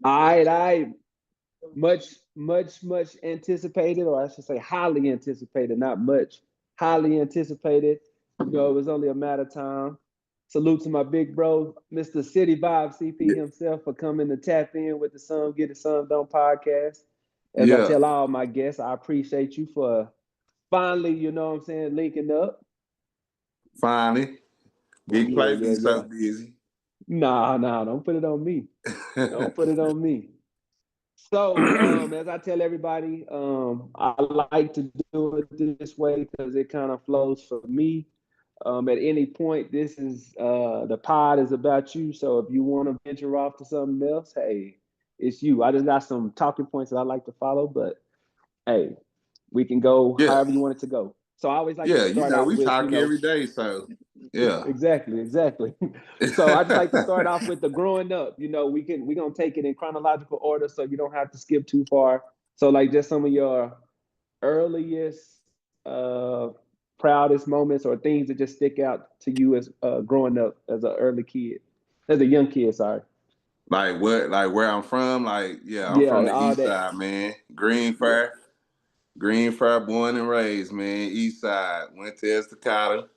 I much anticipated, or I should say highly anticipated, not much, highly anticipated. It was only a matter of time. Salute to my big bro, Mr. City Vibe CP himself, for coming to tap in with the Some Get It Some Don't podcast. As I Yeah, tell all my guests, I appreciate you for finally, linking up. finally. Big Yeah, play yeah, be so yeah. busy. Nah, don't put it on me. Don't put it on me. So, as I tell everybody, I like to do it this way because it kind of flows for me. At any point, this is the pod is about you. So if you want to venture off to something else, hey, it's you. I just got some talking points that I like to follow, but hey, we can go Yeah, however you want it to go. So I always like to yeah. start out We with, talk every day, so yeah. exactly. So I just like to start off with the growing up. We're gonna take it in chronological order so you don't have to skip too far. So like just some of your earliest proudest moments or things that just stick out to you as growing up as an early kid, as a young kid, sorry. Like what? Like where I'm from? Like yeah, I'm from Yeah, the all east that. side, man. Yeah. Greenfair, born and raised, man. East side. Went to Estacada.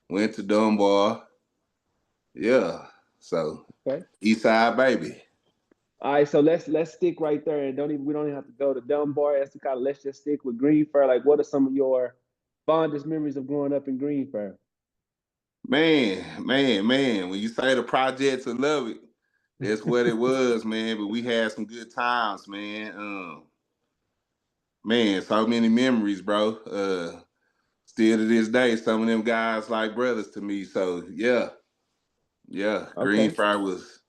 Went to Dunbar. Yeah. So Okay. east side, baby. All right, so let's stick right there, and we don't even have to go to Dunbar, Estacada. Let's just stick with Greenfair. Like, what are some of your fondest memories of growing up in Greenfair? Man. When you say the projects of love it, that's what it was, man. But we had some good times, man. Man, so many memories, bro. Still to this day, some of them guys like brothers to me. So yeah. Okay. Greenfire was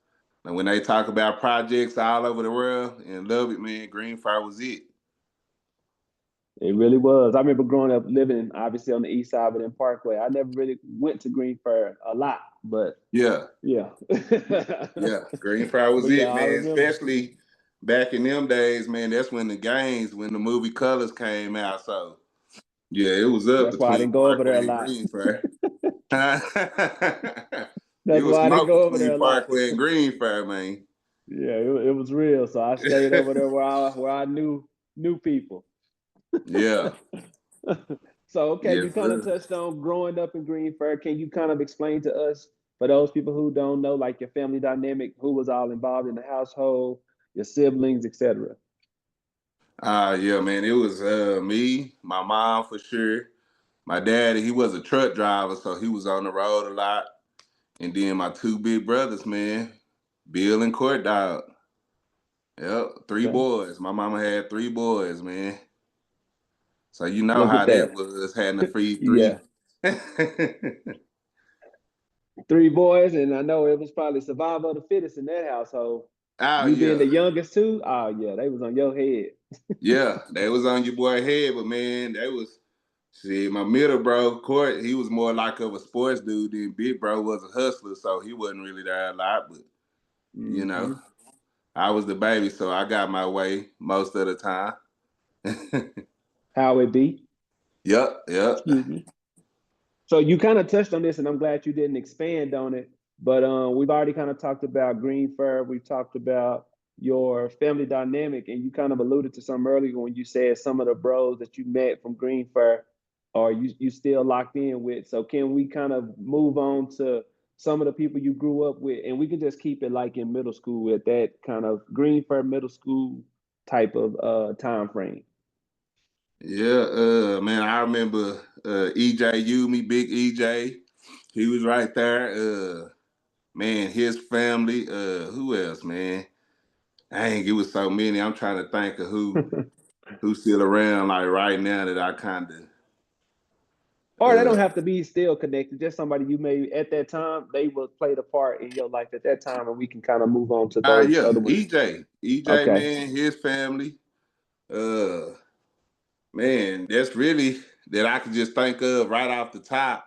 and when they talk about projects all over the world and love it, man, Greenfire was it. It really was. I remember growing up living obviously on the east side, but in Parkway. I never really went to Greenfair a lot, but Yeah, yeah. yeah. Greenfire But was yeah, it, I man. remember. Especially back in them days, man. That's when when the movie Colors came out. So yeah, it was up That's why I between didn't go over there a Parkway and lot. Greenfire. It That's was why I didn't smoke go over there between a lot. Parkway and Greenfire, man. Yeah, it was real. So I stayed over there where I knew people. Yeah. So okay, Yes, you kind of sir. touched on growing up in Greenfair. Can you kind of explain to us, for those people who don't know, like your family dynamic, who was all involved in the household, your siblings, etc.? Yeah, man. It was me, my mom for sure. My daddy, he was a truck driver, so he was on the road a lot. And then my two big brothers, man, Bill and Court Dog. Yep, three Okay, boys. My mama had three boys, man. So you know look how at that that. was, having to feed Yeah, three. three boys, and I know it was probably survival of the fittest in that household. Oh You being yeah. the youngest too, oh yeah, they was on your head. Yeah, they was on your boy head, but man, they was see my middle bro, Court, he was more like of a sports dude than Big Bro was a hustler, so he wasn't really there a lot, but you know, Hmm. I was the baby, so I got my way most of the time. How it be? Yep. Excuse me. So you kind of touched on this, and I'm glad you didn't expand on it. But we've already kind of talked about green fur. We've talked about your family dynamic, and you kind of alluded to some earlier when you said some of the bros that you met from green fur are you still locked in with. So can we kind of move on to some of the people you grew up with, and we can just keep it like in middle school at that kind of green fur middle school type of time frame. Yeah, man, I remember EJ me big EJ. He was right there. Man, his family, who else, man? Dang, it was so many. I'm trying to think of who's still around like right now that I kinda Or they don't uh have to be still connected. Just somebody you may at that time they will play the part in your life at that time, and we can kind of move on to those yeah, other ones. EJ. EJ Okay, man, his family. Uh Man, that's really that I could just think of right off the top.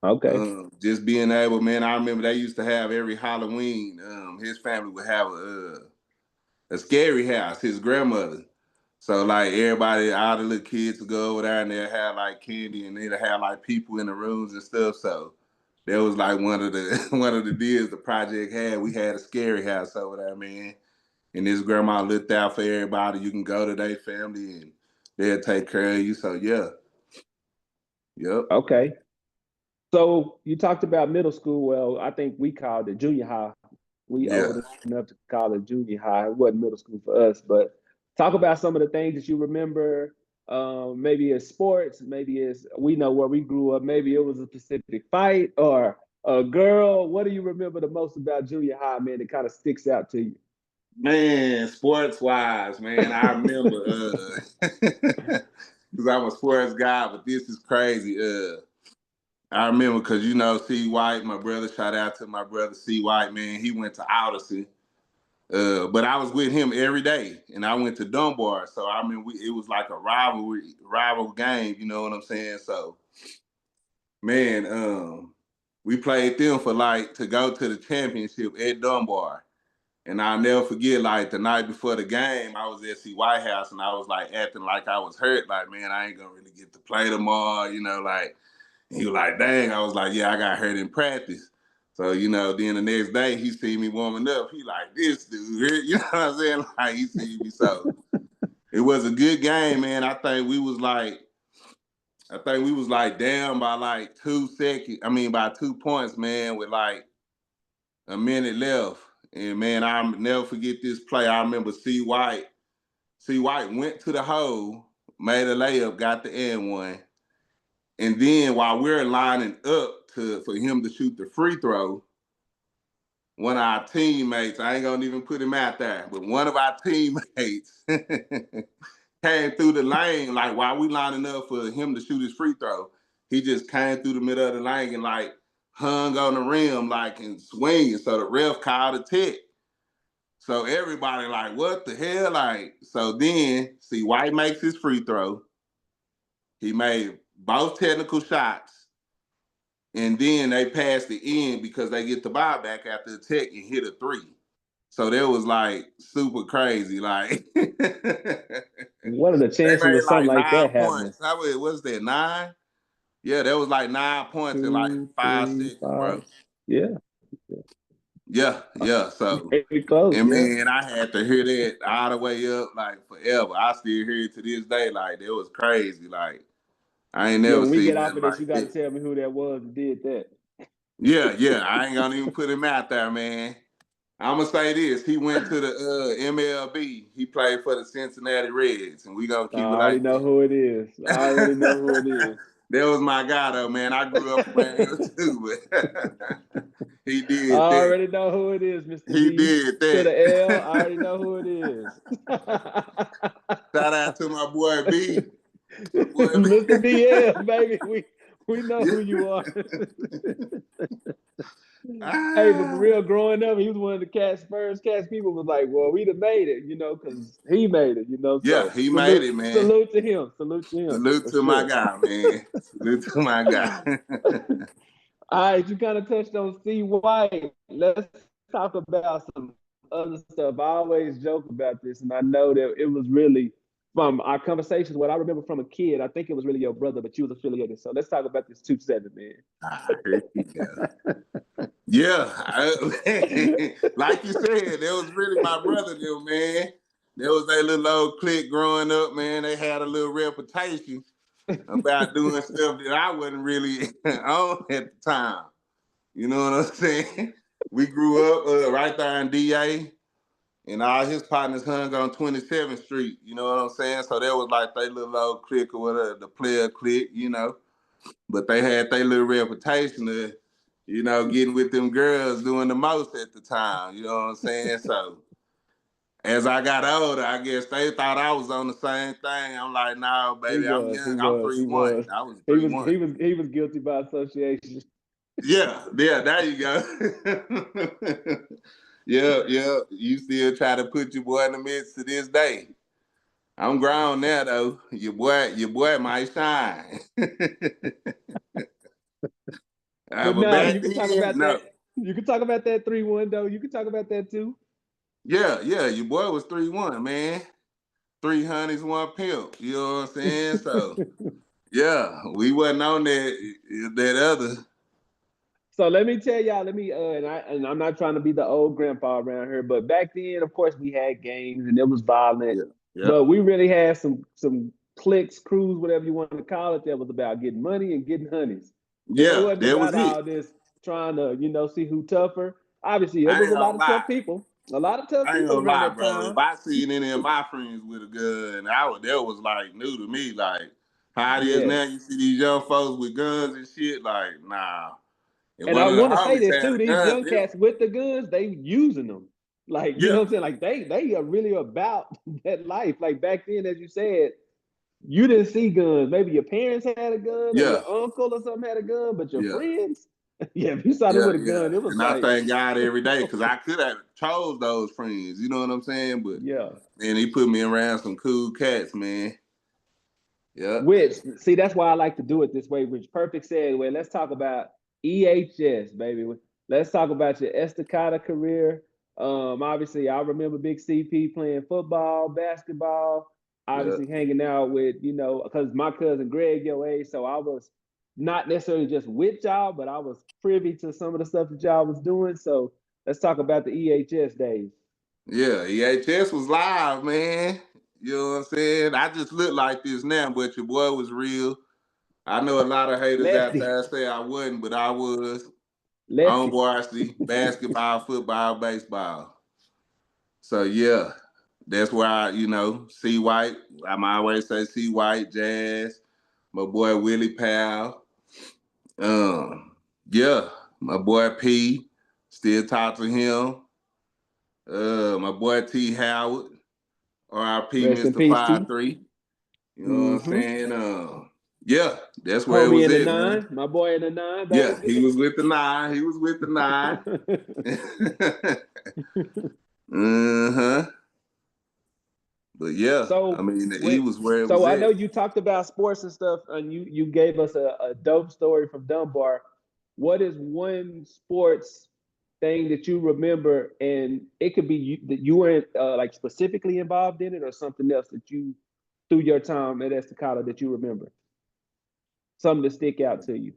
okay, Just being able, man. I remember they used to have every Halloween. His family would have a scary house. His grandmother. So like everybody, all the little kids would go over there and they'll have like candy and they'll have like people in the rooms and stuff. So That was like one of the one of the deals the project had. We had a scary house over there, man. And this grandma looked out for everybody. You can go to their family and they'll take care of you. So yeah, yep, Okay. So you talked about middle school. Well, I think we called it junior high. We yeah. old enough to call it junior high. It wasn't middle school for us, but talk about some of the things that you remember. Maybe it's sports, maybe it's we know where we grew up. Maybe it was a specific fight or a girl. What do you remember the most about junior high, man? That kind of sticks out to you? Man, sports wise, man, I remember because I'm a sports guy, but this is crazy. I remember because C. White, my brother. Shout out to my brother C. White, man. He went to Odyssey, but I was with him every day, and I went to Dunbar. So I mean, it was like a rival game. You know what I'm saying? So, man, we played them for like to go to the championship at Dunbar. And I'll never forget, like the night before the game, I was at C. White House and I was like acting like I was hurt. Like, man, I ain't gonna really get to play tomorrow, like he was like, dang, I was like, yeah, I got hurt in practice. So, then the next day he see me warming up. He like, this dude, you know what I'm saying? Like he see me. So it was a good game, man. I think we was like down by like 2 seconds. I mean by 2 points, man, with like a minute left. And man, I'll never forget this play. I remember C. White. C. White went to the hole, made a layup, got the end one. And then while we're lining up for him to shoot the free throw, one of our teammates, I ain't gonna even put him out there, but one of our teammates came through the lane, like while we lining up for him to shoot his free throw, he just came through the middle of the lane and like hung on the rim like and swinging. So the ref called a tech. So everybody like, what the hell? Like, so then see White makes his free throw. He made both technical shots. And then they pass the end because they get the ball back after the tech and hit a three. So that was like super crazy. Like they What are the chances made of something like like nine that happening? points. How was that? 9? Yeah, that was like 9 points in like Two, 5 three, seconds, bro. five. Yeah, Yeah, yeah. So pretty close. and Yeah. man, I had to hear that all the way up like forever. I still hear it to this day. Like it was crazy. Like I ain't Yeah, never when we get seen off nothing of this, you like got to that. tell me who that was that did that. Yeah, yeah. I ain't gonna even put him out there, man. I'm gonna say this: he went to the MLB. He played for the Cincinnati Reds, and we gonna I keep it already like know who it is. I already know who it is. that. That was my guy, though, man. I grew up around him too, but he I did that. already know who it is, Mr. He B. did To the L, I that. already know who it is. Shout out to my boy B. My boy B. Mr. BL, baby. We know who you are. Hey, but for Ah, real, growing up, he was one of the first cats people was like, well, we'd have made it, because he made it, yeah, So he made salute, it, man. salute to him. Salute to him Salute for to my sure. guy, man. Salute to my guy. All right, you kind of touched on C. White. Let's talk about some other stuff. I always joke about this, and I know that it was really from our conversations. What I remember from a kid, I think it was really your brother, but you was affiliated. So let's talk about this 2-7, Ah, here he go. Yeah, like you said, that was really my brother, them man. There was a little old clique growing up, man. They had a little reputation about doing stuff that I wasn't really on at the time. You know what I'm saying? We grew up right there in DA, and all his partners hung on 27th Street. You know what I'm saying? So that was like their little old clique or whatever, the player clique. But they had their little reputation of, getting with them girls doing the most at the time. You know what I'm saying? So as I got older, I guess they thought I was on the same thing. I'm like, no, He baby, I'm was, he young. I'm was, he 3-1. was. I was He was 3-1. he was he was guilty by association. Yeah, yeah, there you go. Yeah, yeah. You still try to put your boy in the midst to this day. I'm grown now though. Your boy might shine. But But now back you can talk then, about no. that. You can talk about that 3-1 though. You can talk about that too. Yeah, yeah, your boy was 3-1, man. 300s, one pimp. You know what I'm saying? So yeah, we wasn't on that other. So let me tell y'all, and I'm not trying to be the old grandpa around here, but back then, of course, we had games and it was violent, Yeah. Yep. but we really had some cliques, crews, whatever you want to call it, that was about getting money and getting honeys. It Yeah, wasn't that was about it. all this trying to, see who tougher. Obviously, it I was ain't a lot gonna of tough lie. people, a lot of tough I ain't people gonna around lie, that bro. If time. I seen any of my friends with a gun, that was like new to me. Like how it is now, Yes. you see these young folks with guns and shit. Like, nah. And And one I of the want to say homies this had too: a these gun. young cats with the guns, they using them. Like, you know Yeah, what I'm saying? Like they are really about that life. Like back then, as you said, you didn't see guns. Maybe your parents had a gun or yeah, your uncle or something had a gun, but your yeah, friends, yeah, if you saw them yeah, with a yeah. gun, it was And I like, thank God every day because I could have chose those friends. You know what I'm saying? But yeah. man, he put me around some cool cats, man. Yeah, Which, see, that's why I like to do it this way, which perfect segue. Let's talk about EHS, baby. Let's talk about your Estacada career. Obviously, I remember Big CP playing football, basketball, yeah, obviously hanging out with, because my cousin Greg, your age, so I was not necessarily just with y'all, but I was privy to some of the stuff that y'all was doing. So let's talk about the EHS days. yeah. EHS was live, man. You know what I'm saying? I just look like this now, but your boy was real. I know a lot of haters out Lefty, there say I wasn't, but I was on lefty. varsity, basketball, football, baseball. So yeah, that's where C White. I'm always say C White, Jazz, my boy Willie Powell. Yeah, my boy P, still talk to him. My boy T Howard, R.I.P. Rest in Mr. peace, Five T. Three. You know what I'm Mm-hmm. saying? Yeah, that's where it Homie was in the at, man. nine, my boy in the nine back Yeah, he then. was with the nine. He was with the nine. Uh-huh. But yeah, I so mean, the E with was where it so was I know at. you talked about sports and stuff, and you gave us a dope story from Dunbar. What is one sports thing that you remember, and it could be that you weren't like specifically involved in it, or something else that you through your time at Estacada that you remember, something that stick out to you.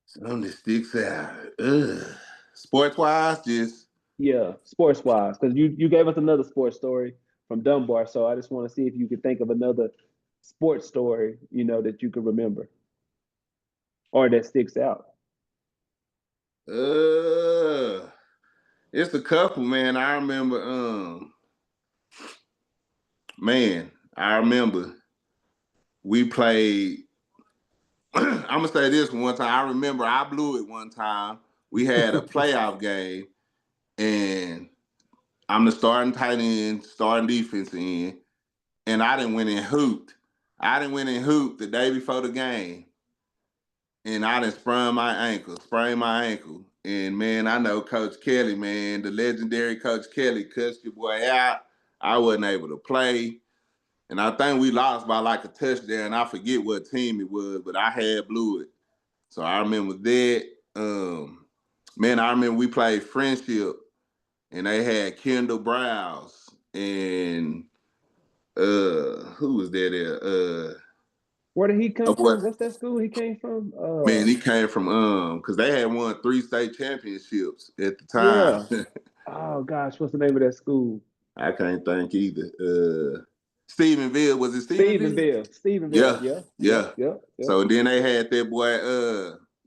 Something that sticks out. Ugh. Sports wise, just Yeah, sports wise, because you gave us another sports story from Dunbar, so I just want to see if you could think of another sports story, that you could remember or that sticks out. uh it's a couple, man. Man, I remember we played I'm gonna say this one time. I remember I blew it one time. We had a playoff game and I'm the starting tight end, starting defense end, and I didn't win and hooped. I didn't win and hooped the day before the game, and I didn't sprain my ankle. And man, I know Coach Kelly, man, the legendary Coach Kelly cussed your boy out. I wasn't able to play. And I think we lost by like a touchdown. I forget what team it was, but I had blew it. So I remember that. Man, I remember we played Friendship and they had Kendall Browse and who was there there? Where did he come Oh boy, from? What's that school he came from? man, he came from because they had won 3 state championships at the Yeah. time. Oh gosh, what's the name of that school? I can't think either. Stephenville, was it Stephenville? Stephenville. Stephenville. Yeah, Yeah. Yep. yeah. Yep. Yep. So then they had that boy,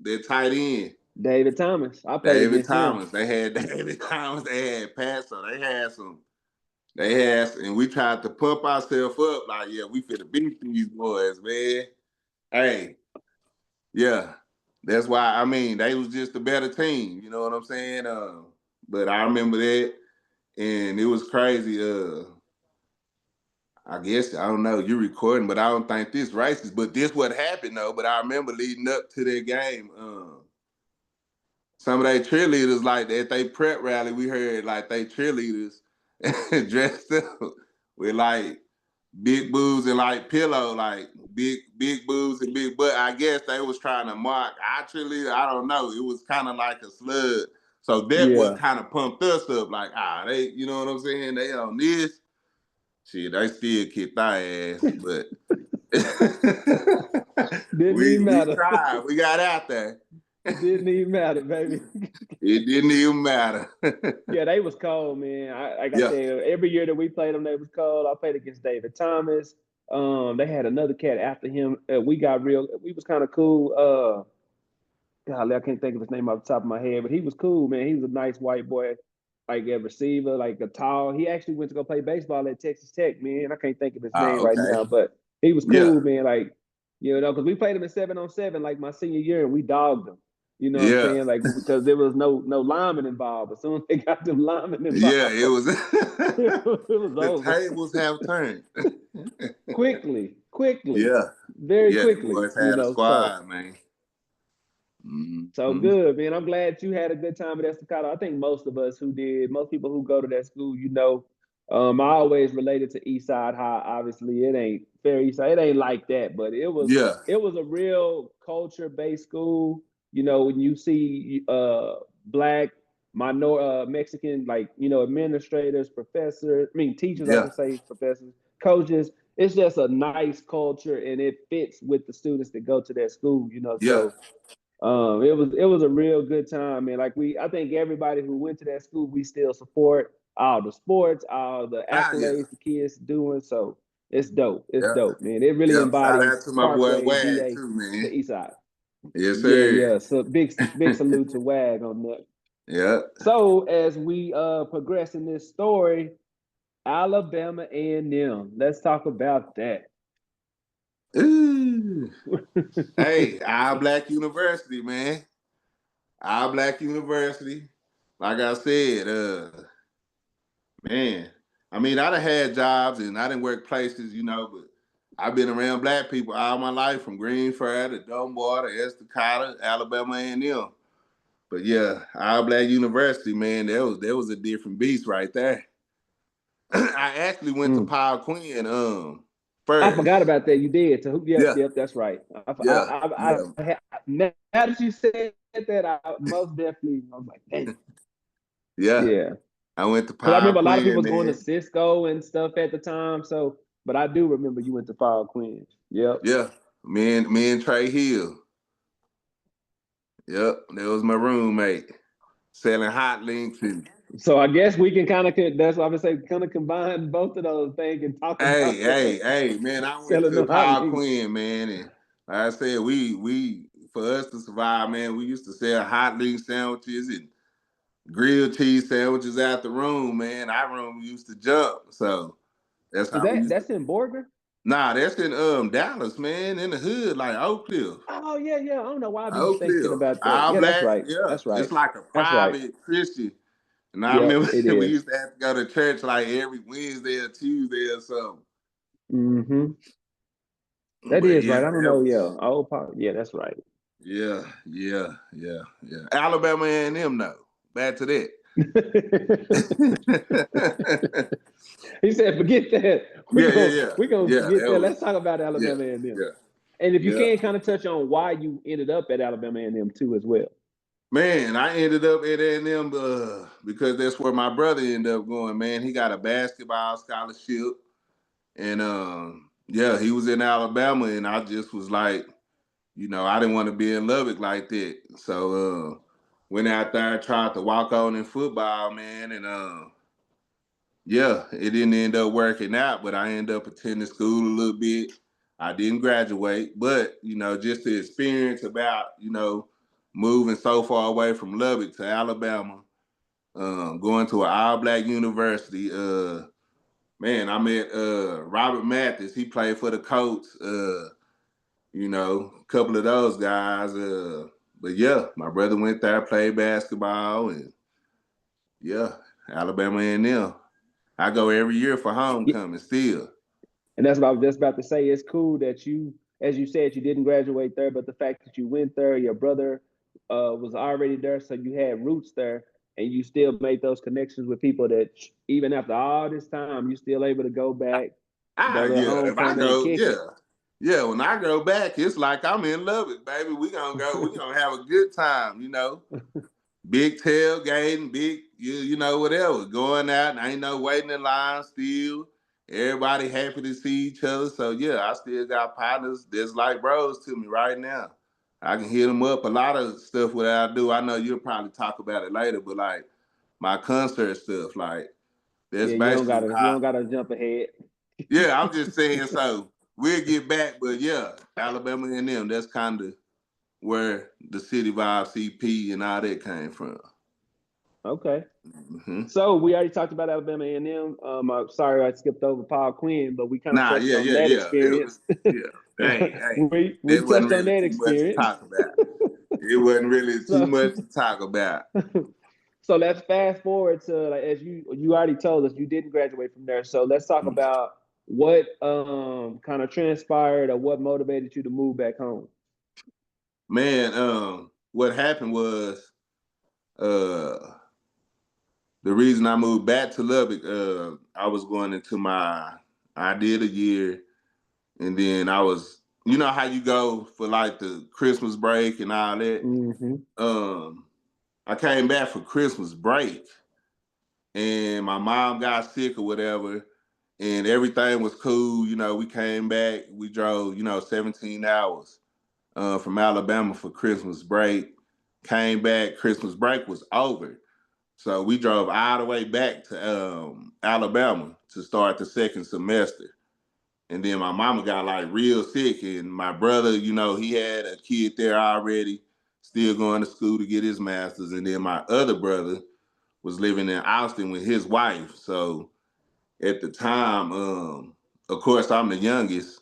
that tight end, David Thomas. I played David against him. Thomas. They had David Thomas. They had Pastor. And we tried to pump ourselves up like, yeah, we finna beat these boys, man. Hey, yeah. That's why, I mean, they was just a better team. You know what I'm saying? But I remember that, and it was crazy. I guess, I don't know, you recording, but I don't think this racist, but this what happened, though. But I remember leading up to that game, some of they cheerleaders, like at they prep rally, we heard like they cheerleaders dressed up with like big boobs and like pillow, like big boobs and big butt. I guess they was trying to mark our cheerleader. I don't know. It was kind of like a slug. So that what Yeah. kind of pumped us up, like, they, you know what I'm saying? They on this. Shit, they still kicked our ass, but Didn't even we matter. tried. We got out there. Didn't even matter, baby. It didn't even matter. Yeah, they was cold, man. Like I Yeah. said, every year that we played them, they was cold. I played against David Thomas. They had another cat after him. We got real. We was kind of cool. Golly, I can't think of his name off the top of my head, but he was cool, man. He was a nice white boy, like a receiver, like a tall. He actually went to go play baseball at Texas Tech, man. I can't think of his name right Okay. now, but he was Yeah. cool, man. Like, because we played him in 7-on-7 like my senior year, and we dogged them. You know what I'm Yeah. saying? Like because there was no lineman involved. As soon as they got them linemen Yeah. It involved, was it was the over tables have turned. quickly, Yeah. very Yeah. Them quickly. boys had a So squad, man. So Hmm. good, man. I'm glad you had a good time at Estacado. I think most of us who did, most people who go to that school, I always related to East Side High. Obviously, it ain't fair East Side. It ain't like that, but Yeah. it was a real culture based school. When you see black, Mexican, like administrators, professors, I mean teachers, I Yeah. should say, professors, coaches. It's just a nice culture, and it fits with the students that go to that school. Yeah. So it was a real good time, man. I think everybody who went to that school, we still support all the sports, all the Ah, yeah. accolades the kids doing. So it's dope. It's Yeah. dope, man. It really Yeah. Shout embodies out to my boy Parkway, Wag VA, too, the man. East Side. Yes, Yeah, sir. yeah. So big salute to Wag on that. Yeah. So as we progress in this story, Alabama A&M. Let's talk about that. Ooh. Hey, our Black University, man. Our Black University. Like I said, man. I mean, I done had jobs and I didn't work places, but I've been around black people all my life, from Greenfair to Dumbwater, Estacada, Alabama A&M. But yeah, our Black University, man, there was a different beast right there. I actually went to Mm. Paul Quinn I forgot first. about that. You did. So yep, Yeah, yep, that's right. yeah, yeah, Now that you said that, I most definitely I was like, dang, yeah. yeah. I went to Because I Paul remember a lot of people Quinn, was going to man. Cisco and stuff at the time. So, but I do remember you went to Paul Quinn. Yep. Yeah, me and Trey Hill. Yep, that was my roommate selling hot links and So I guess we can kind of that's what I would say, kind of combine both of those things and talk hey, about hey, that. hey, man, I went Selling to the hot Paul links. Quinn, man, and like I said, we for us to survive, man, we used to sell hot link sandwiches and grilled cheese sandwiches out the room, man. Our room used to jump, so that's Is how we used to. that's in Borger? Nah, that's in Dallas, man, in the hood, like Oak Cliff. Oh yeah, yeah. I don't know why I be Oak thinking Cliff. about that. All Yeah, that's black, right. yeah. That's right. It's like a That's right. private Christian. And I Yep, remember it we is. used to have to go to church like every Wednesday or Tuesday or something. Mm-hmm. That But is yeah, right. I don't that know. Yeah. was Yeah, that's right. yeah. Alabama A&M though. Back to that. He said, "Forget that. Yeah, yeah, yeah. We gonna Yeah, get that there. was Let's talk about yeah, Alabama A&M. yeah, And if you yeah. can, kind of touch on why you ended up at Alabama A&M too, as well. Man, I ended up at A&M because that's where my brother ended up going, man. He got a basketball scholarship. And yeah, he was in Alabama, and I just was like, I didn't want to be in Lubbock like that. So went out there, tried to walk on in football, man, and yeah, it didn't end up working out, but I ended up attending school a little bit. I didn't graduate, but just the experience about, moving so far away from Lubbock to Alabama, going to an all black university, man, I met Robert Mathis. He played for the Colts. A couple of those guys. But yeah, my brother went there, played basketball, and yeah, Alabama A&M. I go every year for Yeah, homecoming still. and that's what I was just about to say. It's cool that you, as you said, you didn't graduate there, but the fact that you went there, your brother was already there, so you had roots there, and you still made those connections with people that even after all this time, you still able to go back, go to Yeah, if I homecoming and go, kick it. yeah. Yeah, when I go back, it's like I'm in Lubbock, baby. We gonna have a good time. Big tailgating, big, whatever. Going out, and ain't no waiting in line still. Everybody happy to see each other. So yeah, I still got partners that's like bros to me right now. I can hit them up. A lot of stuff what I do, I know you'll probably talk about it later, but like my concert stuff, like that's Yeah, basically you how. don't gotta jump ahead. Yeah, I'm just saying. So we'll get back, but yeah, Alabama and them. That's kind of where the City Vibe CP and all that came from. Okay. Hmm. So we already talked about Alabama A&M. I'm sorry I skipped over Paul Quinn, but we kind of Nah, touched yeah, on yeah, that yeah. It was, experience. yeah. Hey, We there wasn't touched on really that too much to experience. talk about. It wasn't really too So much to talk about. so let's fast forward to, like, as you already told us you didn't graduate from there. So let's talk about what kind of transpired or what motivated you to move back home. Man, what happened was uh the reason I moved back to Lubbock, I was going into I did a year, and then I was, you know how you go for like the Christmas break and all that. Mm-hmm. Um, I came back for Christmas break, and my mom got sick or whatever, and everything was cool. You know, we came back, we drove, 17 hours from Alabama for Christmas break. Came back, Christmas break was over. So we drove all the way back to Alabama to start the second semester. And then my mama got like real sick, and my brother, he had a kid there already, still going to school to get his master's. And then my other brother was living in Austin with his wife. So at the time, of course, I'm the youngest.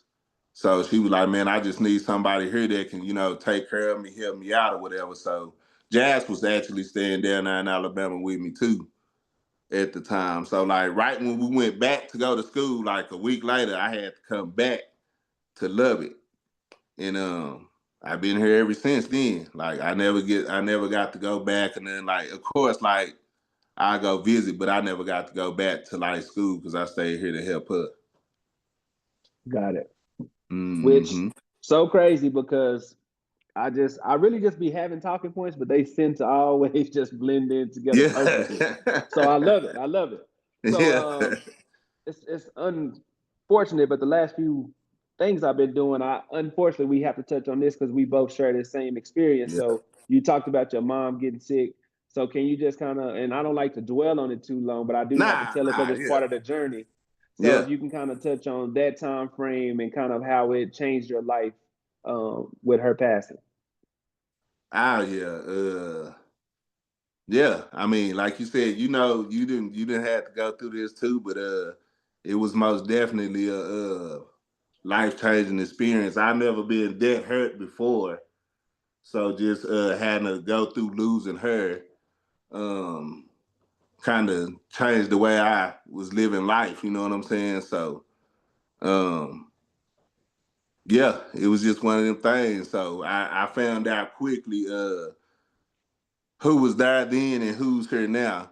So she was like, man, I just need somebody here that can, take care of me, help me out or whatever. So Jazz was actually staying down there in Alabama with me too at the time. So like right when we went back to go to school, like a week later, I had to come back to Lubbock. And I've been here ever since then. Like I never got to go back. And then like of course like I go visit, but I never got to go back to like school because I stayed here to help her. Got it. Which Mm-hmm. so crazy because I really just be having talking points, but they tend to always just blend in together Yeah. perfectly. So I love it. I love it. So Yeah. it's unfortunate, but the last few things I've been doing, I unfortunately we have to touch on this because we both share the same experience. Yeah. So you talked about your mom getting sick. So can you just kind of, and I don't like to dwell on it too long, but I do like to tell it because it's Yeah. part of the journey. So Yeah. if you can kind of touch on that time frame and kind of how it changed your life with her passing. Oh yeah. Yeah. I mean, like you said, you didn't have to go through this too, but it was most definitely a life changing experience. I've never been that hurt before. So just having to go through losing her um kind of changed the way I was living life, you know what I'm saying? So um yeah, it was just one of them things. So I found out quickly who was there then and who's here now.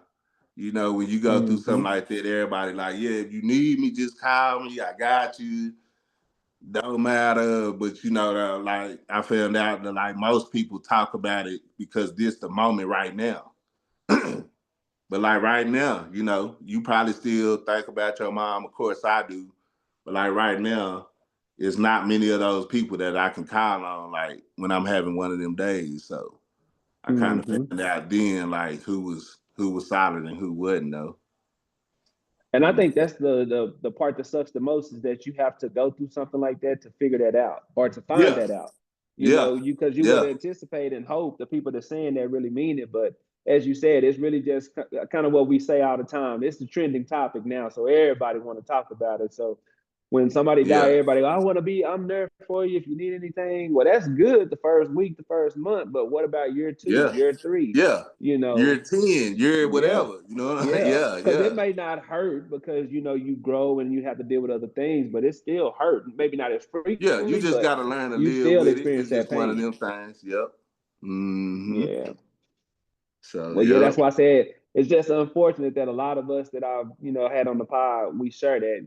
You know, when you go through something Mm-hmm. like that, everybody like, yeah, if you need me, just call me. I got you. Don't matter. But like I found out that like most people talk about it because this the moment right now. But like right now, you probably still think about your mom. Of course I do. But like right now, it's not many of those people that I can call on like when I'm having one of them days. So I kind of Mm-hmm. found out then like who was solid and who wasn't though. And I think that's the part that sucks the most is that you have to go through something like that to figure that out or to find Yeah, that out. You yeah, know, because you would yeah, anticipate and hope the people that saying that really mean it, but as you said, it's really just kind of what we say all the time. It's the trending topic now, so everybody want to talk about it. So when somebody die, yeah, everybody, I'm there for you if you need anything. Well, that's good the first week, the first month, but what about year two, yeah, year three? yeah. You You're know, 10, you're yeah. whatever, Yeah, Yeah, because it yeah. may not hurt because you grow and you have to deal with other things, but it still hurt. Maybe not as Yeah, you frequently, just but gotta learn to you live still with it. experience It's that just one of pain. them things. Yep. Hmm. Yeah. So Well, yeah, yep. that's why I said it's just unfortunate that a lot of us that I've had on the pod we share that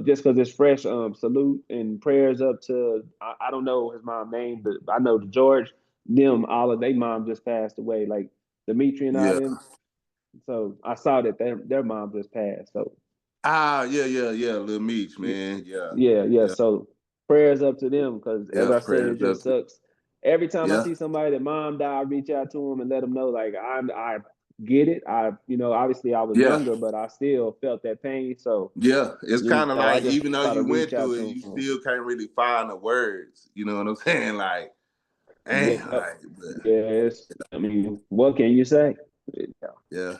just because it's fresh. Salute and prayers up to I don't know his mom name, but I know George. Them all of their mom just passed away, like Dimitri and all Yeah. them. So I saw that their mom just passed. So Ah, yeah, yeah, yeah. Little Meech, man. Yeah. yeah, yeah. Yeah. So prayers up to them, because as Yeah, I said, it prayers up just to sucks. Every time I yeah, see somebody that mom died, I reach out to them and let them know, like, I get it. Obviously I was yeah. younger, but I still felt that pain. So, Yeah, it's kind of I like just even though try to you reach went out through it, to you them. still can't really find the words. You know what I'm saying? Like, damn, Yep. like, but Yes. I mean, what can you say? Yeah. yeah.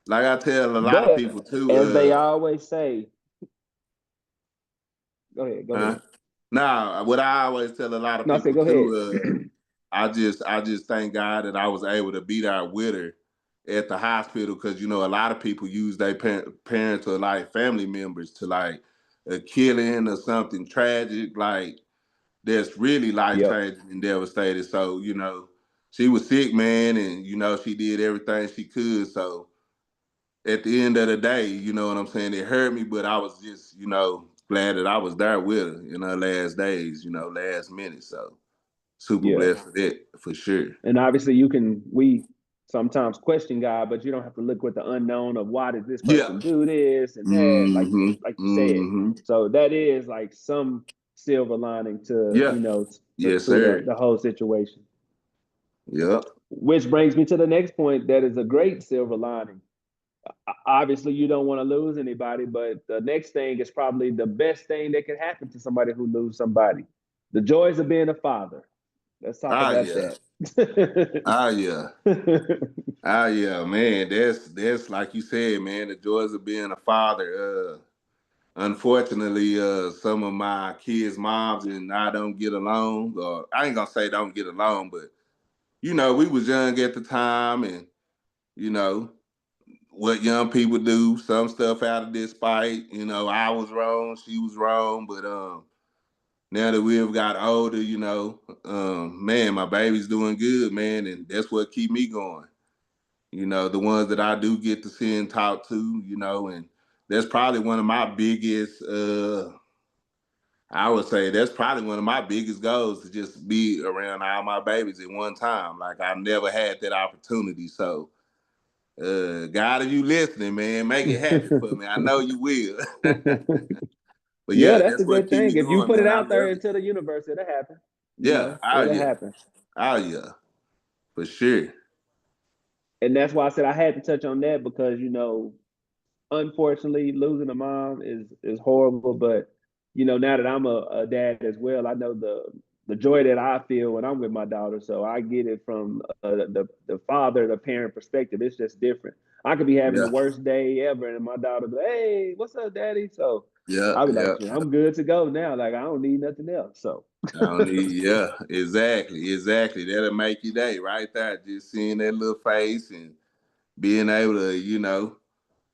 Like I tell a lot of But people as they too, always say, go ahead, go huh? ahead. Nah, what I always tell a lot of No, I said people go ahead. too, I just thank God that I was able to be there with her at the hospital because a lot of people use their parents or like family members to like a killing or something tragic, like that's really life Yep. changing and devastated. So, she was sick, man, and she did everything she could. So at the end of the day, you know what I'm saying? It hurt me, but I was just, glad that I was there with her in her last days, last minute. So super Yeah. blessed for that, for sure. And obviously we sometimes question God, but you don't have to look with the unknown of why did this Yeah. person do this and that, Mm-hmm. like you said. Mm-hmm. So that is like some silver lining to, Yeah. Yes, through sir. the whole situation. Yep. Which brings me to the next point, that is a great silver lining. Obviously you don't want to lose anybody, but the next thing is probably the best thing that could happen to somebody who lose somebody. The joys of being a father. Let's talk Ah, about yeah. that. Ah, yeah. Ah, yeah, man. That's like you said, man. The joys of being a father. Unfortunately, some of my kids' moms and I don't get along. Or I ain't gonna say don't get along, but we was young at the time, and you know what young people do. Some stuff out of this spite. I was wrong, she was wrong, but now that we've got older, man, my baby's doing good, man, and that's what keep me going. The ones that I do get to see and talk to, and that's probably one of my biggest. I would say that's probably one of my biggest goals to just be around all my babies at one time. Like I never had that opportunity. So, God, if you listening, man, make it happen for me. I know you will. But Yeah, yeah, that's a that's what good keep thing. me If you going, put it man. I out there love it. into the universe, it'll happen. Yeah, oh It'll yeah, happen. oh yeah, for sure. And that's why I said I had to touch on that, because unfortunately, losing a mom is horrible. But now that I'm a dad as well, I know the joy that I feel when I'm with my daughter. So I get it from the father, the parent perspective. It's just different. I could be having Yeah, the worst day ever, and my daughter be like, "Hey, what's up, daddy?" So yeah, I'll be like, yeah. "Shit, I'm good to go now. Like I don't need nothing else." So I don't need, yeah, exactly, exactly. That'll make your day right there. Just seeing that little face and being able to,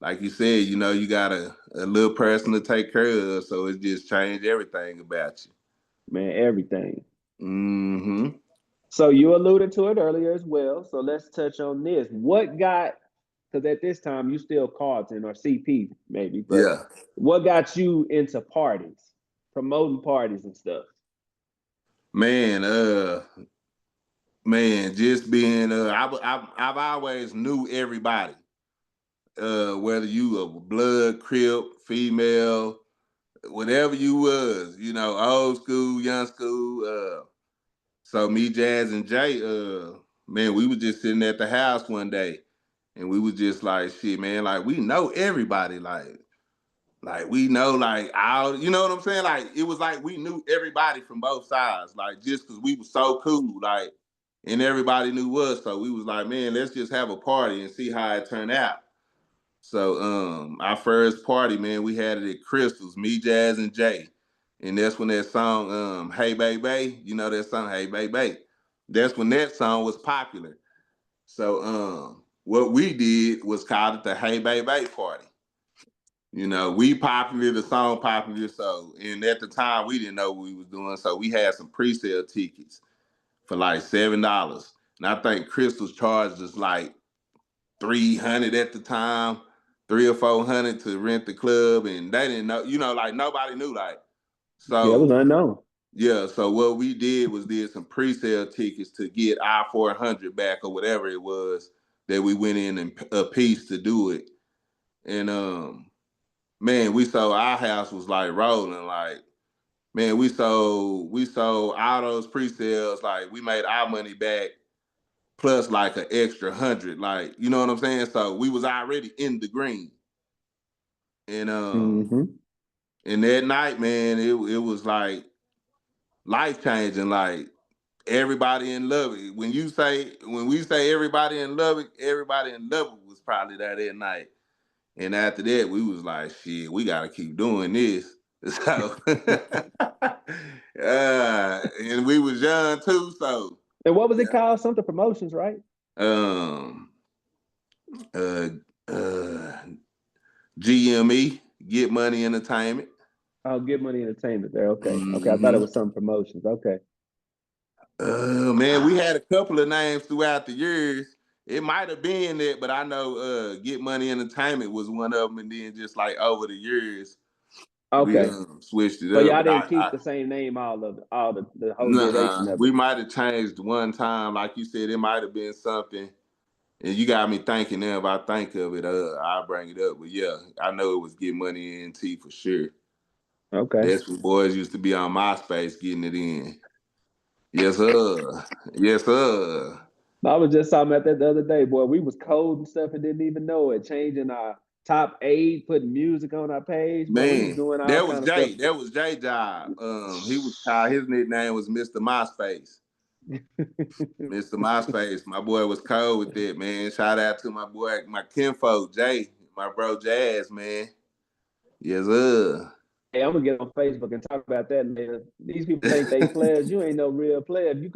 like you said, you got a little person to take care of, so it just changed everything about you. man, everything. Mm-hmm. So you alluded to it earlier as well. So let's touch on this. What got, because at this time you still Carlton or CP maybe, but Yeah. what got you into parties, promoting parties and stuff? Man, just being, I've always knew everybody, whether you a blood, crip, female, whatever you was, old school, young school. So me, Jazz, and Jay, man, we was just sitting at the house one day, and we was just like, shit, man, like we know everybody, like we know, like all, you know what I'm saying? Like it was like we knew everybody from both sides, like just because we was so cool, like, and everybody knew us, so we was like, man, let's just have a party and see how it turned out. So our first party, man, we had it at Crystal's, me, Jazz, and Jay. And that's when that song, Hey Baby, you know that song, Hey Baby. That's when that song was popular. So what we did was called it the Hey Baby party. We popular, the song popular, so and at the time we didn't know what we was doing. So we had some pre-sale tickets for like $7. And I think Crystal's charged us like 300 at the time, 300 or 400 to rent the club, and they didn't know, like nobody knew, like Yeah, it was so. unknown. Yeah, so what we did was did some pre-sale tickets to get our 400 back or whatever it was that we went in and a piece to do it, and man, we saw our house was like rolling, like man, we sold all those pre-sales, like we made our money back plus like an extra 100. Like, you know what I'm saying? So we was already in the green. And Mm-hmm. and that night, man, it was like life changing. Like everybody in Lubbock. When we say everybody in Lubbock was probably there that night. And after that, we was like, shit, we gotta keep doing this. So and we was young too, so And what was it yeah. called? Something promotions, right? Um uh uh GME, Get Money Entertainment. Oh, Get Money Entertainment there. Okay. Okay. I thought it Hmm. was some promotions. Okay. Man, we had a couple of names throughout the years. It might have been that, but I know Get Money Entertainment was one of them, and then just like over the years, we Okay. switched it So up. y'all But didn't keep I the same name all the whole duration nuh-uh. of We it. might have changed one time, like you said, it might have been something. And you got me thinking now. If I think of it, I'll bring it up. But yeah, I know it was Get Money NT for sure. Okay. That's when boys used to be on MySpace getting it in. Yes, sir. Yes, sir. I was just talking about that the other day, boy. We was cold and stuff and didn't even know it. Changing our top eight, putting music on our page, boy. We was Man, doing all that was kind of stuff. Jay. That was Jay Job. He was called. His nickname was Mr. MySpace. Mr. MySpace. My boy was cold with that, man. Shout out to my boy, my kinfolk, Jay, my bro Jazz, man. Yes, sir. Hey, I'm gonna get on Facebook and talk about that later. These people think they players. You ain't no real player. If you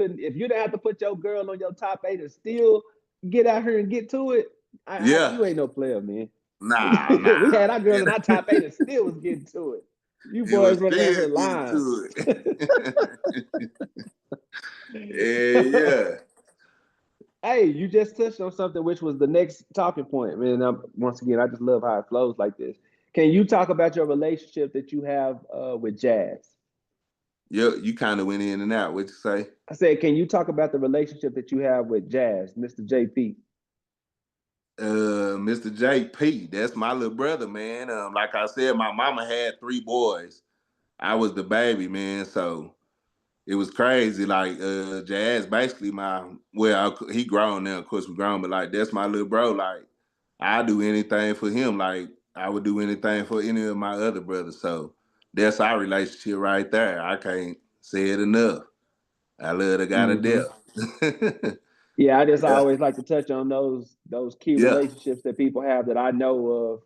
didn't have to put your girl on your top eight and still get out here and get to it, Yeah. you ain't no player, man. Nah, We nah. had our girl Man. in our top eight and still was getting to it. You It was boys running out still here getting lying. to it. Yeah. Hey, you just touched on something which was the next talking point, man. Once again, I just love how it flows like this. Can you talk about your relationship that you have with Jazz? You kind of went in and out. What you say? I said, can you talk about the relationship that you have with Jazz, Mr. JP? Mr. JP, that's my little brother, man. Like I said, my mama had three boys. I was the baby, man. So it was crazy. Like Jazz, basically he grown now. Of course, we grown, but like that's my little bro. Like I do anything for him. Like I would do anything for any of my other brothers. So that's our relationship right there. I can't say it enough. I love the guy to Hmm. death. Yeah, I just Yeah, always like to touch on those key yeah, relationships that people have that I know of,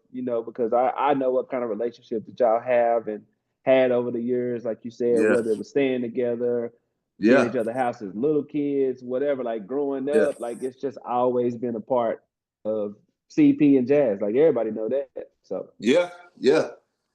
because I know what kind of relationship that y'all have and had over the years, like you said, yeah, whether it was staying together, being at yeah, each other's houses, little kids, whatever, like growing yeah, up, like it's just always been a part of CP and Jazz. Like everybody know that. So yeah, yeah.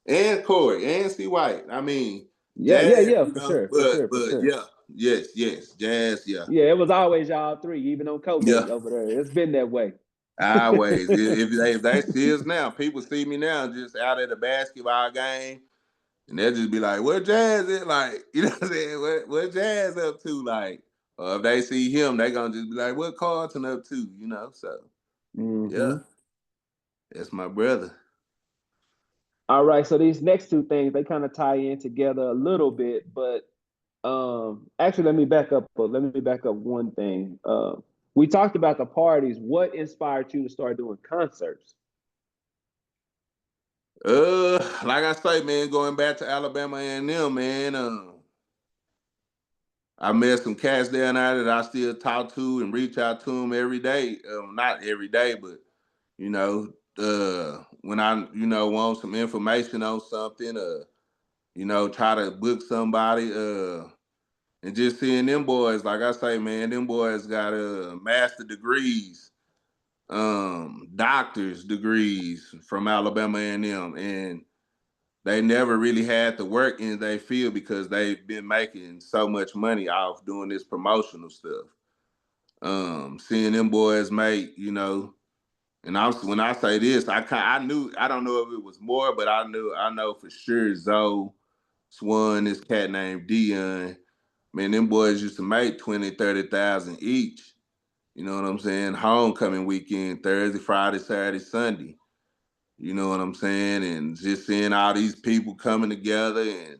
And Corey and C White. I mean, yeah, yeah, Jazz, yeah, for sure, for sure, for but sure. yeah, yes, Jazz, yeah. Yeah, it was always y'all three, even on Yeah, Colgate over there. It's been that way. always. If they see us now, people see me now just out at a basketball game, and they'll just be like, "Where Jazz at?" Like, you know what I'm saying? What Jazz up to? Like, or if they see him, they gonna just be like, "What Carlton up to?" You know? So yeah, Hmm. that's my brother. All right, so these next two things they kind of tie in together a little bit, but actually let me back up. Let me back up one thing. We talked about the parties. What inspired you to start doing concerts? Like I say, man, going back to Alabama and them, man. I met some cats down there that I still talk to and reach out to them every day. Not every day, but when I want some information on something, try to book somebody, and just seeing them boys, like I say, man, them boys got master degrees, doctors degrees from Alabama and them, and they never really had to work in their field because they've been making so much money off doing this promotional stuff. Seeing them boys make, and when I say this, I knew, I don't know if it was more, but I know for sure Zoe, Swan, this cat named Dion, man, them boys used to make 20, 30,000 each. You know what I'm saying? Homecoming weekend, Thursday, Friday, Saturday, Sunday. You know what I'm saying? And just seeing all these people coming together, and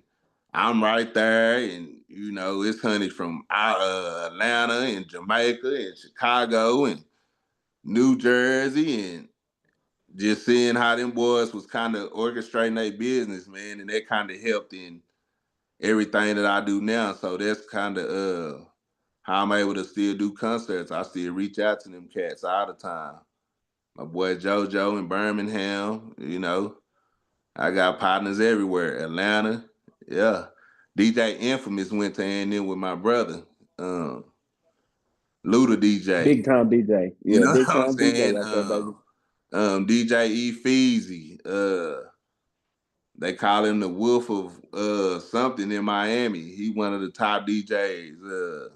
I'm right there, and it's honey from out Atlanta and Jamaica and Chicago and New Jersey, and just seeing how them boys was kind of orchestrating their business, man, and that kind of helped in everything that I do now. So that's kind of how I'm able to still do concerts. I still reach out to them cats all the time. My boy JoJo in Birmingham, I got partners everywhere. Atlanta, yeah. DJ Infamous went to A&M with my brother, um, Luda DJ. Big time DJ. You Yeah, know big what I'm time DJ saying? out there, baby. DJ E Feezy. They call him the Wolf of something in Miami. He one of the top DJs.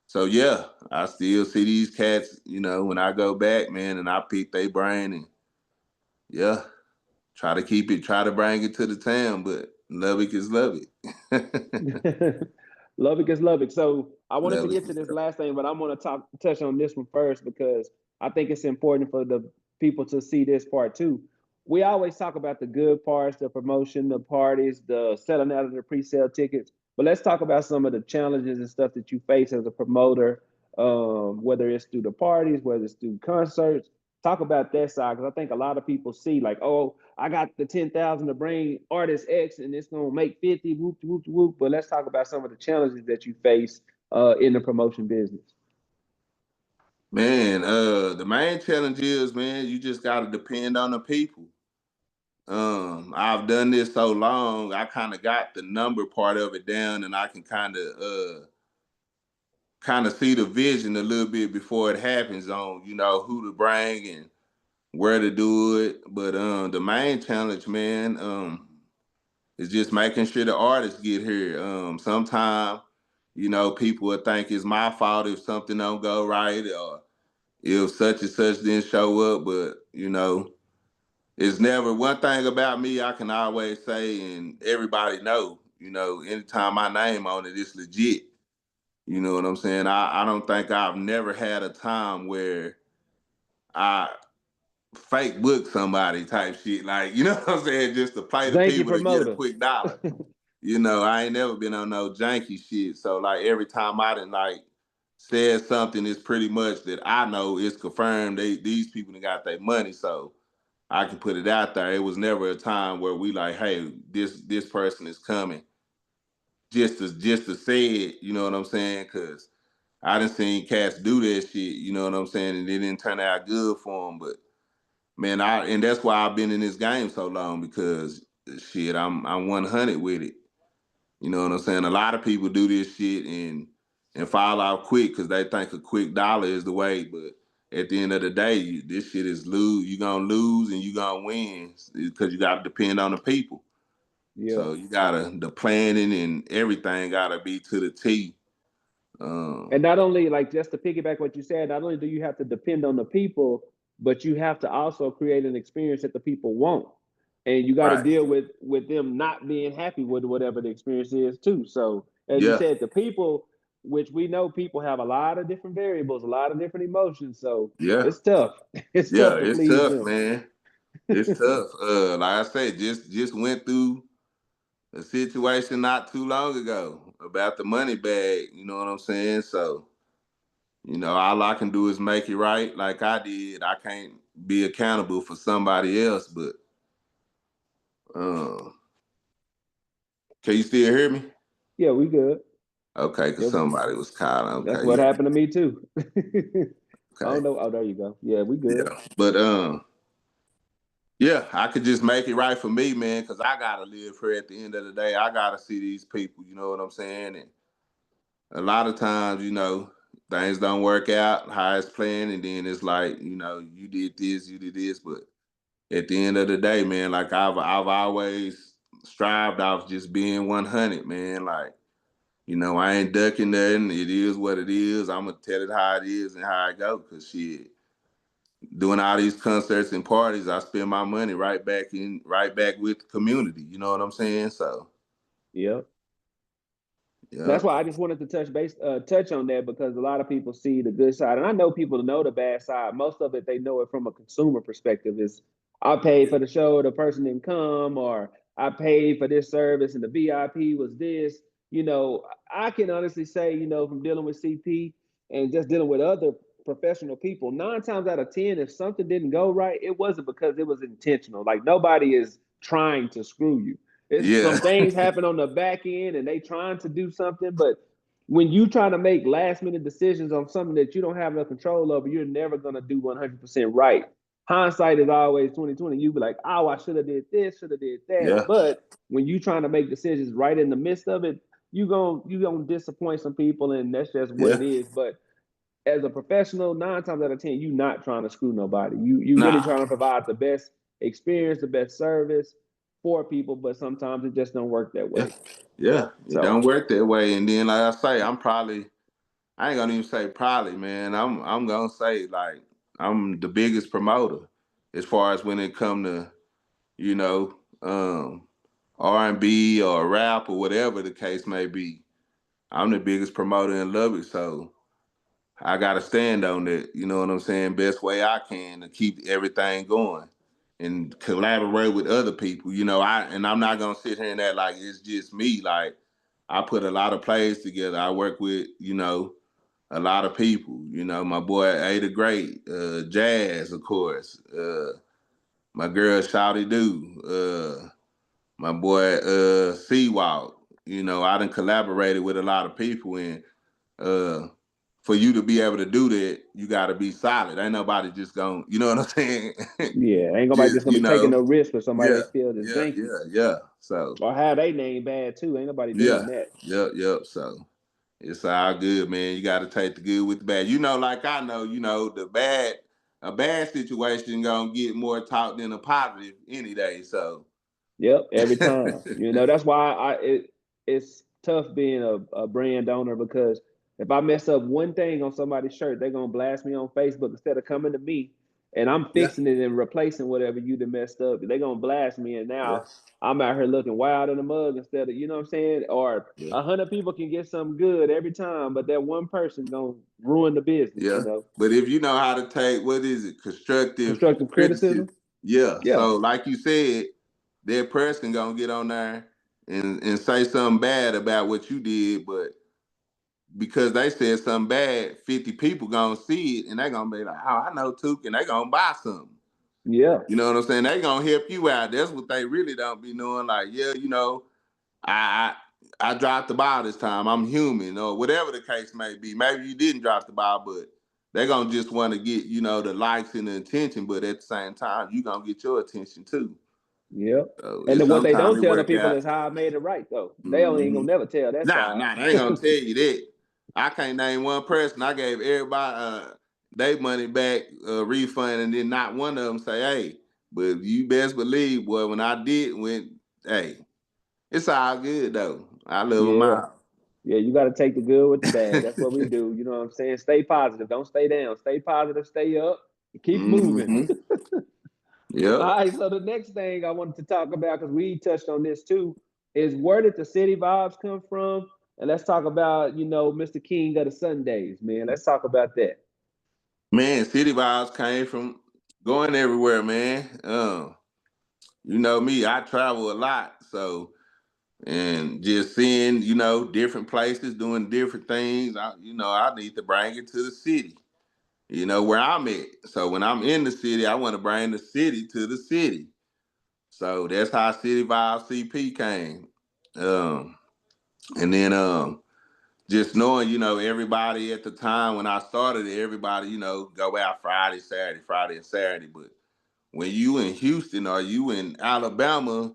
So yeah, I still see these cats, when I go back, man, and I pick their brain and yeah, try to bring it to the town, but Lubbock is Lubbock. Lubbock is Lubbock. So I wanted to Lubbock get to is this Lubbock. last thing, but I'm going to touch on this one first because I think it's important for the people to see this part too. We always talk about the good parts, the promotion, the parties, the selling out of the pre-sale tickets. But let's talk about some of the challenges and stuff that you face as a promoter, whether it's through the parties, whether it's through concerts. Talk about that side because I think a lot of people see like, oh, I got the 10,000 to bring artist X and it's gonna make 50, whoop whoop whoop. But let's talk about some of the challenges that you face in the promotion business. Man, the main challenge is, man, you just gotta depend on the people. I've done this so long, I kind of got the number part of it down, and I can kind of see the vision a little bit before it happens on, who to bring and where to do it. But the main challenge, man, is just making sure the artists get here. Sometimes, people will think it's my fault if something don't go right or if such and such didn't show up. But, it's never one thing about me I can always say, and everybody know, anytime my name on it, it's legit. You know what I'm saying? I don't think I've never had a time where I fake book somebody type shit. Like, you know what I'm saying? Just to play the Zanky people to get a promoter. quick dollar. I ain't never been on no janky shit. So like every time I done like said something, it's pretty much that I know it's confirmed these people done got their money. So I can put it out there. It was never a time where we like, hey, this person is coming just to say it. You know what I'm saying? Because I done seen cats do that shit. You know what I'm saying? And it didn't turn out good for them. But man, and that's why I've been in this game so long because shit, I'm 100 with it. You know what I'm saying? A lot of people do this shit and fall out quick because they think a quick dollar is the way. But at the end of the day, this shit is lose. You gonna lose and you gonna win because you gotta depend on the people. Yeah. So you gotta the planning and everything gotta be to the T. And Um, not only like just to piggyback what you said, not only do you have to depend on the people, but you have to also create an experience that the people want. And you got to right. deal with them not being happy with whatever the experience is too. So as you Yeah. said, the people, which we know people have a lot of different variables, a lot of different emotions. So Yeah. it's tough. It's Yeah. tough to It's please tough, them. man. It's tough. Like I said, just went through a situation not too long ago about the money bag. You know what I'm saying? So, all I can do is make it right like I did. I can't be accountable for somebody else, but uh, can you still hear me? Yeah, we good. Okay, because Yeah, somebody was calling. that's Okay, what yeah, happened to me too. I okay, don't know. Oh, there you go. Yeah, we good. yeah. But yeah, I could just make it right for me, man, because I gotta live here at the end of the day. I gotta see these people, you know what I'm saying? And a lot of times, things don't work out how it's planned, and then it's like, you did this, you did this, but at the end of the day, man, like I've always strived off just being 100, man. Like, I ain't ducking nothing. It is what it is. I'm gonna tell it how it is and how I go, cause shit, doing all these concerts and parties, I spend my money right back with the community. You know what I'm saying? So, Yeah. yeah, That's why I just wanted to touch on that because a lot of people see the good side, and I know people know the bad side. Most of it they know it from a consumer perspective. Is I paid for the show, the person didn't come, or I paid for this service and the VIP was this. You know, I can honestly say, you know, from dealing with CP and just dealing with other professional people, 9 times out of 10, if something didn't go right, it wasn't because it was intentional. Like nobody is trying to screw you. It's Yeah. some things happen on the back end and they trying to do something, but when you try to make last minute decisions on something that you don't have no control over, you're never gonna do 100% right. Hindsight is always 2020. You be like, oh, I should have did this, should have did that. Yeah. But when you trying to make decisions right in the midst of it, you gonna disappoint some people, and that's just what it Yeah. is. But as a professional, 9 times out of 10, you not trying to screw nobody. You really Nah. trying to provide the best experience, the best service for people, but sometimes it just don't work that Yeah. way. Yeah. It So don't work that way. And then like I say, I ain't gonna even say probably, man. I'm gonna say like I'm the biggest promoter as far as when it come to, you know, R&B or rap or whatever the case may be. I'm the biggest promoter in Lubbock, so I gotta stand on that. You know what I'm saying? Best way I can to keep everything going and collaborate with other people. You know, I'm not gonna sit here and act like it's just me. Like I put a lot of plays together. I work with, you know, a lot of people. You know, my boy Ada Great, Jazz, of course, my girl Shouty Doo, my boy Seawalk. You know, I done collaborated with a lot of people, and uh, for you to be able to do that, you got to be solid. Ain't nobody just going, you know what I'm saying? yeah, ain't nobody Just, just gonna you be taking know, no risk with somebody yeah, they feel is yeah, janky yeah, yeah. So, or have they name bad too. Ain't nobody yeah, doing that. yep, yep. So, it's all good, man. You got to take the good with the bad. You know, like I know, you know, a bad situation gonna get more talk than a positive any day. So, Yep, every time. You know, that's why it's tough being a brand owner because if I mess up one thing on somebody's shirt, they're gonna blast me on Facebook instead of coming to me and I'm yeah, fixing it and replacing whatever you done messed up. They're gonna blast me and yeah, now I'm out here looking wild in the mug instead of, you know what I'm saying? Or yeah, 100 people can get something good every time, but that one person gonna ruin the business, you yeah. know. But if you know how to take, what is it, constructive Constructive criticism, criticism. yeah. Yeah. So, like you said, that person gonna get on there and say something bad about what you did, but because they said something bad, 50 people gonna see it and they gonna be like, oh, I know Took, and they gonna buy something. Yeah. You know what I'm saying? They gonna help you out. That's what they really don't be knowing. Like, yeah, you know, I I dropped the ball this time. I'm human, or whatever the case may be. Maybe you didn't drop the ball, but they're gonna just want to get, you know, the likes and the attention, but at the same time, you gonna get your attention too. Yep. So And it's then what they sometimes don't it tell the work people out. is how I made it right, though. They only ain't Hmm. gonna never tell that Nah, side. nah, they ain't gonna tell you that. I can't name one person. I gave everybody their money back, refund, and then not one of them say, "Hey," but you best believe, boy, when I did, hey, it's all good though. I love them Yeah. out. Yeah, you got to take the good with the bad. That's what we do. You know what I'm saying? Stay positive. Don't stay down. Stay positive. Stay up. Keep moving. Hmm. Yep. All right. So the next thing I wanted to talk about, because we touched on this too, is where did the city vibes come from? And let's talk about, you know, Mr. King of the Sundays, man. Let's talk about that. Man, city vibes came from going everywhere, man. You know me, I travel a lot, so and just seeing, you know, different places doing different things. I need to bring it to the city, you know, where I'm at. So when I'm in the city, I want to bring the city to the city. So that's how City Vibe CP came. Um, and then just knowing, you know, everybody at the time when I started it, everybody, you know, go out Friday and Saturday. But when you in Houston or you in Alabama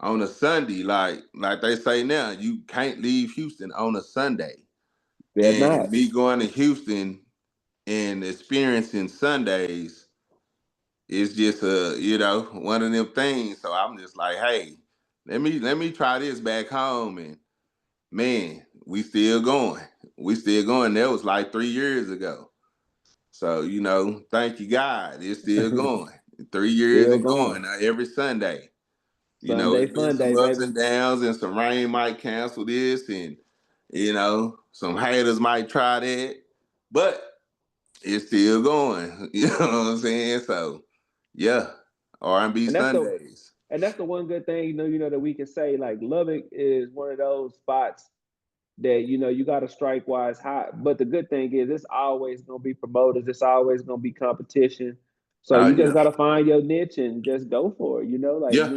on a Sunday, like they say now, you can't leave Houston on a Sunday. They're And not. me going to Houston and experiencing Sundays is just one of them things. So I'm just like, hey, let me try this back home, and man, we still going. We still going. That was like 3 years ago. So, you know, thank you God. It's still going. 3 years Still and going. going every Sunday. You know, Sunday it's been fun day, some ups baby. and downs, and some rain might cancel this, and you know, some haters might try that, but it's still going. You know what I'm saying? So, yeah, R&B And that's the Sundays. And that's the one good thing, that we can say. Like Lubbock is one of those spots that you got to strike while it's hot. But the good thing is, it's always gonna be promoters. It's always gonna be competition. So Oh you just yeah, gotta find your niche and just go for it. yeah.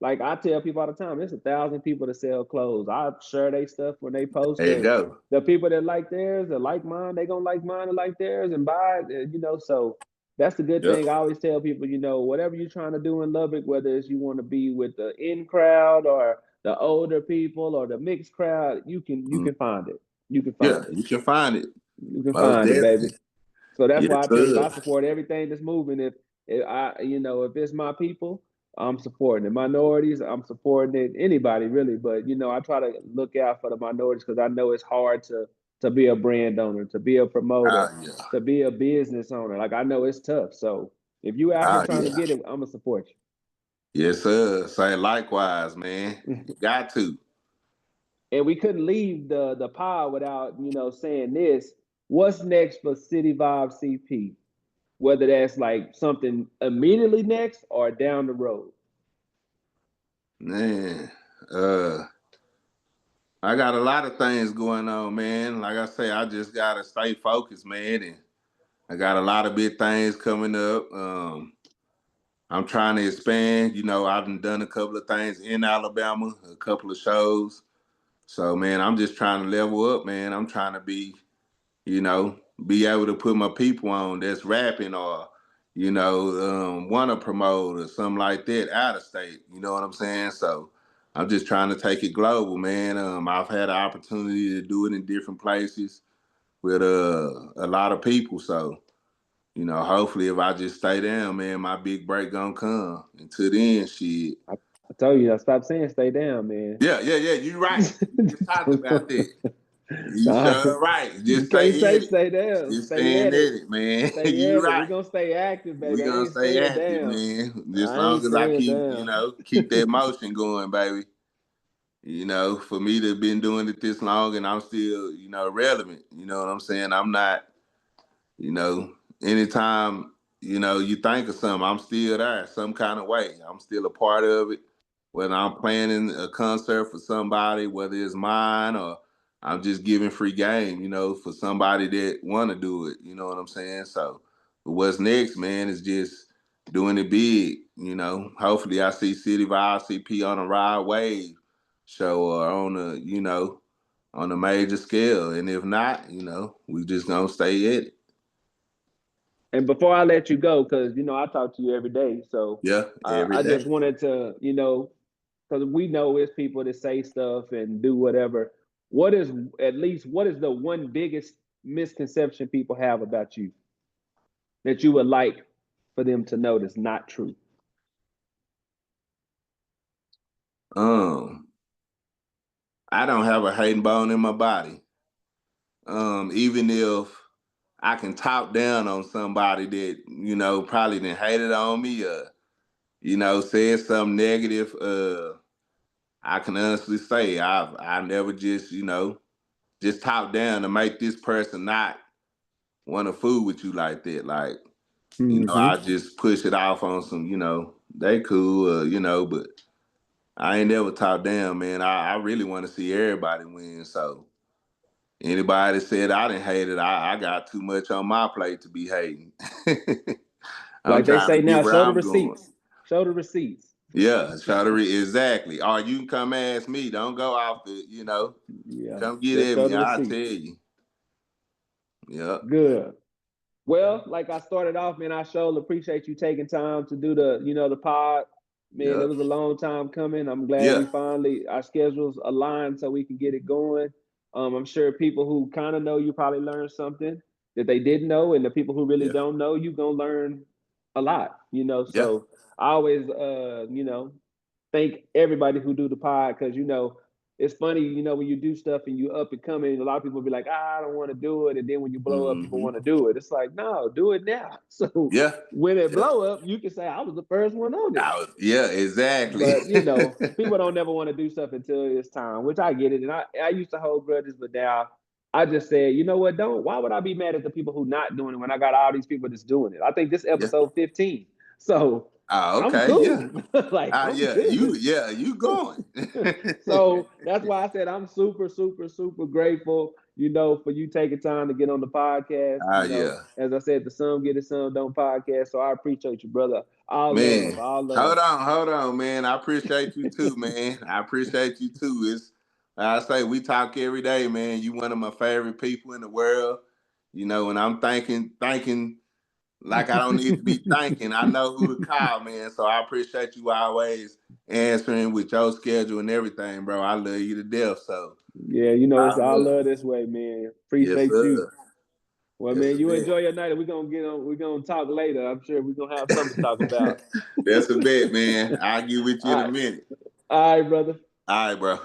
Like I tell people all the time, there's 1,000 people that sell clothes. I share their stuff when they post There you it. go. The people that like theirs, that like mine, they gonna like mine and like theirs and buy it. So that's the good Yep. thing. I always tell people, whatever you're trying to do in Lubbock, whether it's you want to be with the in crowd or the older people or the mixed crowd, you can find it. You can Yeah, find it. you can find it. You can Most find it, baby. definitely. So that's Yes, why I tell you, I sir. support everything that's moving. If it's my people, I'm supporting it. Minorities, I'm supporting it. Anybody really, but I try to look out for the minorities because I know it's hard to be a brand owner, to be a promoter, Oh yeah. to be a business owner. Like I know it's tough. So if you out here Oh trying to yeah. get it, I'm gonna support Yes, sir. Say likewise, man. you. You got to. And we couldn't leave the pod without saying this. What's next for City Vibe CP? Whether that's like something immediately next or down the road. Man. Uh I got a lot of things going on, man. Like I say, I just gotta stay focused, man. And I got a lot of big things coming up. I'm trying to expand. I've done a couple of things in Alabama, a couple of shows. So man, I'm just trying to level up, man. I'm trying to you know, be able to put my people on that's rapping or, want to promote or something like that out of state. You know what I'm saying? So I'm just trying to take it global, man. I've had an opportunity to do it in different places with a lot of people. So, hopefully if I just stay down, man, my big break gonna come. Until then, shit. I told you, I stopped saying stay down, man. Yeah, yeah, yeah. You right. We just talked about that. You Nah, sure right. you Just can't stay say in it. stay down. Just Stay staying at at it. it, man. Stay You at it. We're right. gonna stay active, We baby. I gonna ain't stay staying active, down. man. Just I long ain't as I staying keep, down. keep that motion going, baby. For me to have been doing it this long and I'm still, relevant. You know what I'm saying? I'm not, you know, anytime, you think of something, I'm still there some kind of way. I'm still a part of it. Whether I'm planning a concert for somebody, whether it's mine or I'm just giving free game, for somebody that want to do it. You know what I'm saying? So, but what's next, man, is just doing it big. Hopefully I see City of ICP on a ride wave show or on a major scale. And if not, we just gonna stay at it. And before I let you go, because I talk to you every day, so Yeah, every I day. just wanted to, because we know it's people that say stuff and do whatever. What is the one biggest misconception people have about you that you would like for them to know that's not true? Um, I don't have a hating bone in my body. Even if I can talk down on somebody that, probably didn't hate it on me or, said something negative, I can honestly say I never just talk down to make this person not want to fool with you like that. Like, Mm-hmm. I just push it off on some, they cool, but I ain't never talked down, man. I really want to see everybody win. So anybody that said I didn't hate it, I got too much on my plate to be hating. I'm Like they trying to say get now, where show the I'm going. receipts. Show the receipts. Yeah, Shottery, exactly. Or you can come ask me. Don't go off the, Yeah, come get just at show me. the I'll tell receipts. you. Yep, Good. Well, like I started off, man, I surely appreciate you taking time to do the pod. Man, it yep, was a long time coming. I'm glad yeah, we finally our schedules aligned so we can get it going. I'm sure people who kind of know you probably learned something that they didn't know, and the people who really yeah, don't know, you gonna learn a lot. yeah, So I always thank everybody who do the pod because it's funny, when you do stuff and you up and coming, a lot of people be like, I don't want to do it. And then when you blow up, people mm-hmm. want to do it. It's like, no, do it now. So Yeah, when it yeah. blow up, you can say, I was the first one on it. Yeah, exactly. But people don't never want to do stuff until it's time, which I get it. And I used to hold grudges, but now I just said, you know what, why would I be mad at the people who not doing it when I got all these people that's doing it? I think this Yeah, episode 15. So Oh, I'm okay, yeah. cool. Like I'm good. You going. So that's why I said I'm super, super, super grateful, for you taking time to get on the podcast. Ah, yeah. As I said, the Some Get It Some Don't podcast. So I appreciate you, brother. All love, Man, all love. hold on, man. I appreciate you too, man. I appreciate you too. It's like I say, we talk every day, man. You one of my favorite people in the world. And I'm thinking like I don't need to be thinking. I know who to call, man. So I appreciate you always answering with your schedule and everything, bro. I love you to death. So Yeah, I it's all love. love this way, man. Yes, Appreciate you. sir. Well, That's man, a you bet. enjoy your night, and we're gonna get on. We're gonna talk later. I'm sure we're gonna have something to talk about. That's a bet, man. I'll get with you All in a right, minute. all right, brother. All right, bro.